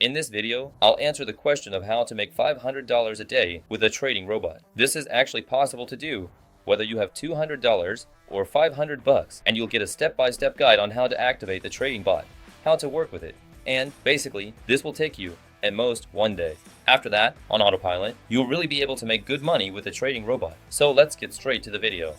In this video, I'll answer the question of how to make $500 a day with a trading robot. This is actually possible to do, whether you have $200 or $500, and you'll get a step-by-step guide on how to activate the trading bot, how to work with it, and basically, this will take you, at most, 1 day. After that, on autopilot, you'll really be able to make good money with a trading robot. So let's get straight to the video.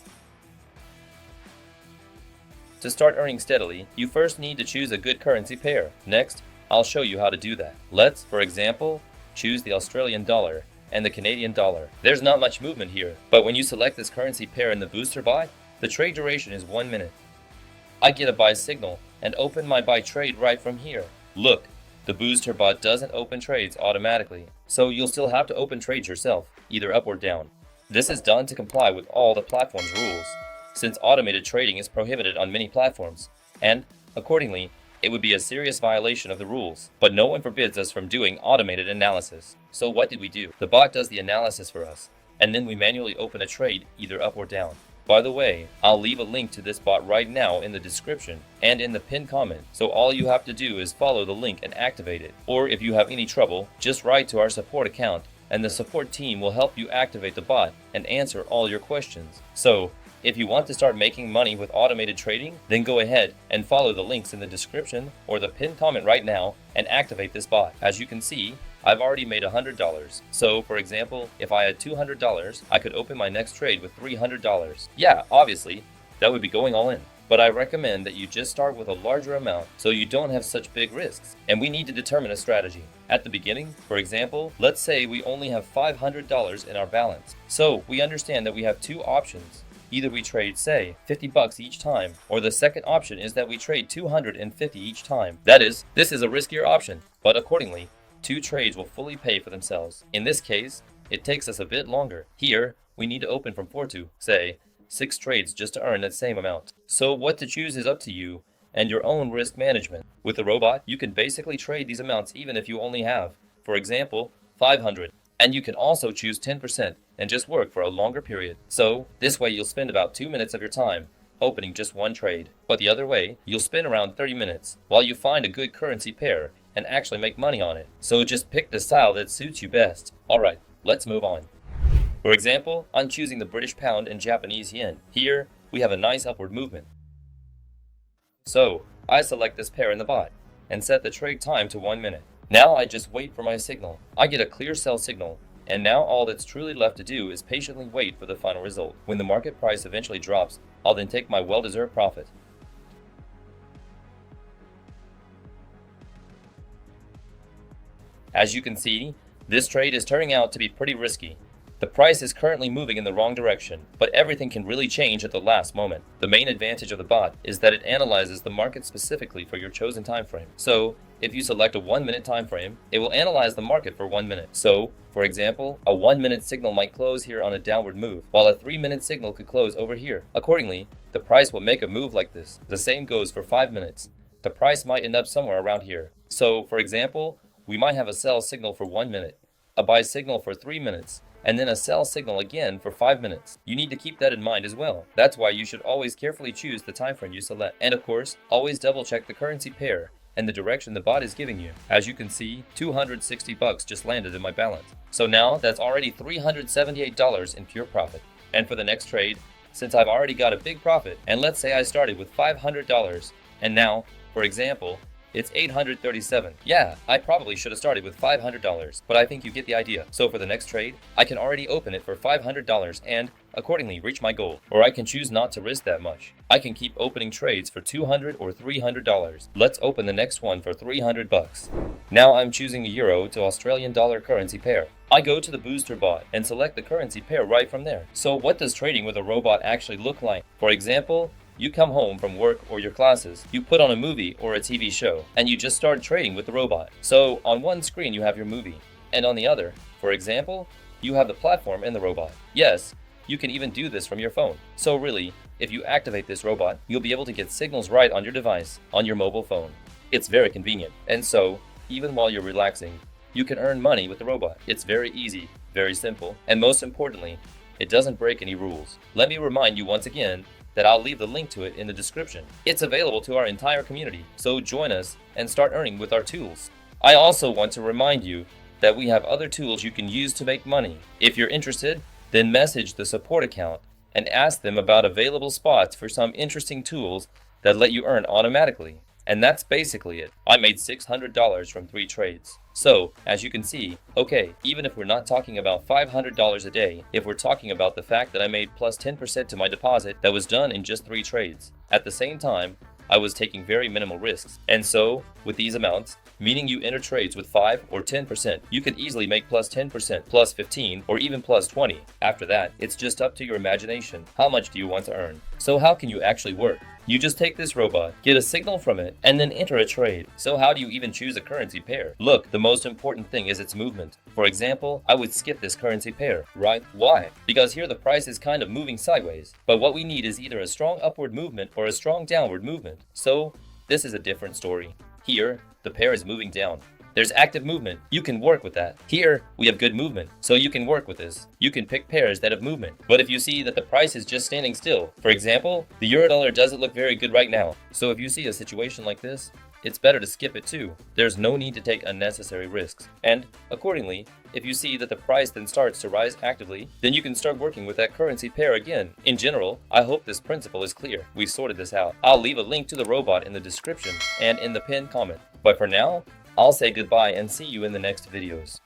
To start earning steadily, you first need to choose a good currency pair. Next, I'll show you how to do that. Let's, for example, choose the Australian dollar and the Canadian dollar. There's not much movement here, but when you select this currency pair in the booster buy, the trade duration is 1 minute. I get a buy signal and open my buy trade right from here. Look, the booster bot doesn't open trades automatically, so you'll still have to open trades yourself, either up or down. This is done to comply with all the platform's rules, since automated trading is prohibited on many platforms, and, accordingly, it would be a serious violation of the rules. But no one forbids us from doing automated analysis. So what did we do? The bot does the analysis for us, and then we manually open a trade either up or down. By the way, I'll leave a link to this bot right now in the description and in the pinned comment, so all you have to do is follow the link and activate it. Or if you have any trouble, just write to our support account, and the support team will help you activate the bot and answer all your questions. So, if you want to start making money with automated trading, then go ahead and follow the links in the description or the pinned comment right now and activate this bot. As you can see, I've already made $100. So, for example, if I had $200, I could open my next trade with $300. Yeah, obviously, that would be going all in. But I recommend that you just start with a larger amount so you don't have such big risks. And we need to determine a strategy. At the beginning, for example, let's say we only have $500 in our balance. So, we understand that we have two options. Either we trade, say, $50 each time, or the second option is that we trade $250 each time. That is, this is a riskier option, but accordingly, 2 trades will fully pay for themselves. In this case, it takes us a bit longer. Here, we need to open from 4 to, say, 6 trades just to earn that same amount. So what to choose is up to you and your own risk management. With the robot, you can basically trade these amounts even if you only have, for example, 500. And you can also choose 10% and just work for a longer period. So, this way you'll spend about 2 minutes of your time opening just one trade. But the other way, you'll spend around 30 minutes while you find a good currency pair and actually make money on it. So just pick the style that suits you best. Alright, let's move on. For example, I'm choosing the British pound and Japanese yen. Here, we have a nice upward movement. So, I select this pair in the bot and set the trade time to 1 minute. Now I just wait for my signal. I get a clear sell signal, and now all that's truly left to do is patiently wait for the final result. When the market price eventually drops, I'll then take my well-deserved profit. As you can see, this trade is turning out to be pretty risky. The price is currently moving in the wrong direction, but everything can really change at the last moment. The main advantage of the bot is that it analyzes the market specifically for your chosen time frame. So, if you select a 1 minute time frame, it will analyze the market for 1 minute. So, for example, a 1 minute signal might close here on a downward move, while a 3 minute signal could close over here. Accordingly, the price will make a move like this. The same goes for 5 minutes. The price might end up somewhere around here. So, for example, we might have a sell signal for 1 minute, a buy signal for 3 minutes, and then a sell signal again for 5 minutes. You need to keep that in mind as well. That's why you should always carefully choose the time frame you select. And of course, always double check the currency pair and the direction the bot is giving you. As you can see, $260 just landed in my balance. So now that's already $378 in pure profit. And for the next trade, since I've already got a big profit, and let's say I started with $500, and now, for example, it's $837. Yeah, I probably should have started with $500, but I think you get the idea. So for the next trade, I can already open it for $500 and, accordingly, reach my goal. Or I can choose not to risk that much. I can keep opening trades for $200 or $300. Let's open the next one for $300. Now I'm choosing a Euro to Australian dollar currency pair. I go to the booster bot and select the currency pair right from there. So what does trading with a robot actually look like? For example, you come home from work or your classes, you put on a movie or a TV show, and you just start trading with the robot. So on one screen you have your movie, and on the other, for example, you have the platform and the robot. Yes, you can even do this from your phone. So really, if you activate this robot, you'll be able to get signals right on your device, on your mobile phone. It's very convenient. And so, even while you're relaxing, you can earn money with the robot. It's very easy, very simple, and most importantly, it doesn't break any rules. Let me remind you once again that I'll leave the link to it in the description. It's available to our entire community, so join us and start earning with our tools. I also want to remind you that we have other tools you can use to make money. If you're interested, then message the support account and ask them about available spots for some interesting tools that let you earn automatically. And that's basically it. I made $600 from 3 trades. So, as you can see, okay, even if we're not talking about $500 a day, if we're talking about the fact that I made plus 10% to my deposit that was done in just 3 trades. At the same time, I was taking very minimal risks. And so, with these amounts, meaning you enter trades with 5 or 10%, you could easily make plus 10%, plus 15, or even plus 20. After that, it's just up to your imagination. How much do you want to earn? So how can you actually work? You just take this robot, get a signal from it, and then enter a trade. So how do you even choose a currency pair? Look, the most important thing is its movement. For example, I would skip this currency pair, right? Why? Because here the price is kind of moving sideways. But what we need is either a strong upward movement or a strong downward movement. So this is a different story. Here, the pair is moving down. There's active movement. You can work with that. Here, we have good movement, so you can work with this. You can pick pairs that have movement. But if you see that the price is just standing still, for example, the euro-dollar doesn't look very good right now. So if you see a situation like this, it's better to skip it too. There's no need to take unnecessary risks. And accordingly, if you see that the price then starts to rise actively, then you can start working with that currency pair again. In general, I hope this principle is clear. We sorted this out. I'll leave a link to the robot in the description and in the pinned comment. But for now, I'll say goodbye and see you in the next videos.